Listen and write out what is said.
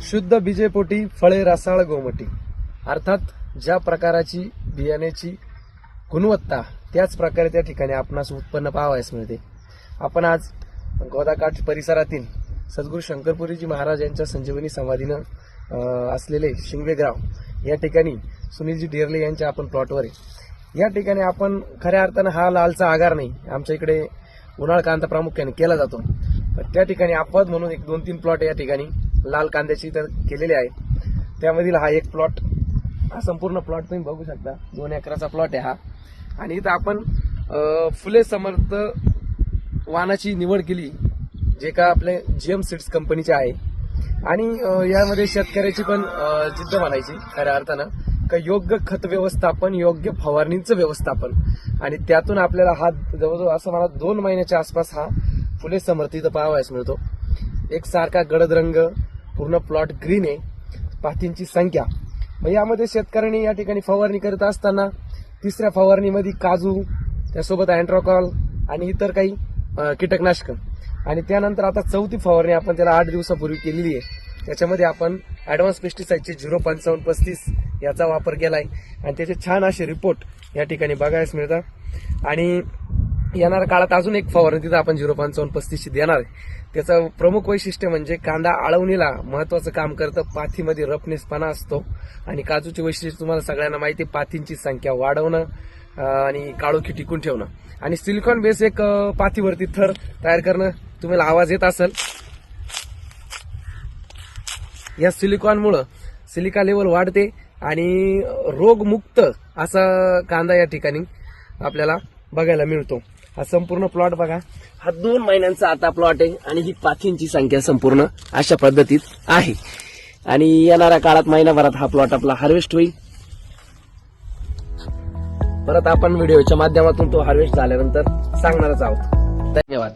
शुद्ध बीजेपोटी फळे रसाळ गोमटी, अर्थात ज्या प्रकाराची बियाण्याची गुणवत्ता त्याच प्रकारे त्या ठिकाणी आपणास उत्पन्न पाहावयास मिळते. आपण आज गोदाकाठ परिसरातील सद्गुरू शंकरपुरीजी महाराज यांच्या संजीवनी समाधीनं असलेले शिंगवेगाव या ठिकाणी सुनीलजी डेरले यांच्या आपण प्लॉटवर आहे. या ठिकाणी आपण खऱ्या अर्थानं हा लालचा आगार नाही, आमच्या इकडे उन्हाळ कांदा प्रामुख्याने केला जातो, पण त्या ठिकाणी अपवाद म्हणून 1-2-3 प्लॉट या ठिकाणी लाल कांद्याची तर केलेले आहे. त्यामधील हा एक प्लॉट, हा संपूर्ण प्लॉट तुम्ही बघू शकता, 2 एकराचा प्लॉट आहे हा. आणि इथं आपण फुले समर्थ वाणाची निवड केली, जे का आपले GM सीड्स कंपनीचे आहे. आणि यामध्ये शेतकऱ्याची पण जिद्द म्हणायची खऱ्या अर्थानं का योग्य खत व्यवस्थापन, योग्य फवारणीचं व्यवस्थापन, आणि त्यातून आपल्याला हा जवळजवळ असं मला 2 महिन्याच्या आसपास हा फुले समर्थ इथं पाहावयास मिळतो. एक सारखा गडद रंग, पूर्ण प्लॉट ग्रीन आहे, पातींची संख्या. मग यामध्ये शेतकऱ्यांनी या ठिकाणी फवारणी करत असताना 3ऱ्या फवारणीमध्ये काजू, त्यासोबत अँट्रोकॉल आणि इतर काही कीटकनाशक, आणि त्यानंतर आता 4थी फवारणी आपण त्याला 8 दिवसापूर्वी केलेली आहे. त्याच्यामध्ये आपण ऍडव्हान्स पेस्टिसाइडचे 05535 याचा वापर केलाय आणि त्याचे छान असे रिपोर्ट या ठिकाणी बघायला मिळतात. आणि येणाऱ्या काळात अजून एक फवारणी तिथं आपण 05535 देणार आहे. त्याचं प्रमुख वैशिष्ट्य म्हणजे कांदा आळवणीला महत्वाचं काम करतं. पाथीमध्ये रफनेसपणा असतो आणि काजूचे वैशिष्ट्य तुम्हाला सगळ्यांना माहिती, पाथींची संख्या वाढवणं आणि काळोखी टिकून ठेवणं, आणि सिलिकॉन बेस एक पाथीवरती थर तयार करणं. तुम्हाला आवाज येत असेल, या सिलिकॉनमुळं सिलिका लेवल वाढते आणि रोगमुक्त असा कांदा या ठिकाणी आपल्याला बघायला मिळतो. हा संपूर्ण प्लॉट बघा, हा 2 महिन्यांचा आता प्लॉट आहे आणि ही पाथींची संख्या संपूर्ण अशा पद्धतीत आहे. आणि येणाऱ्या काळात महिनाभरात हा प्लॉट आपला हार्वेस्ट होईल. परत आपण व्हिडिओच्या माध्यमातून तो हार्वेस्ट झाल्यानंतर सांगणारच आहोत. धन्यवाद.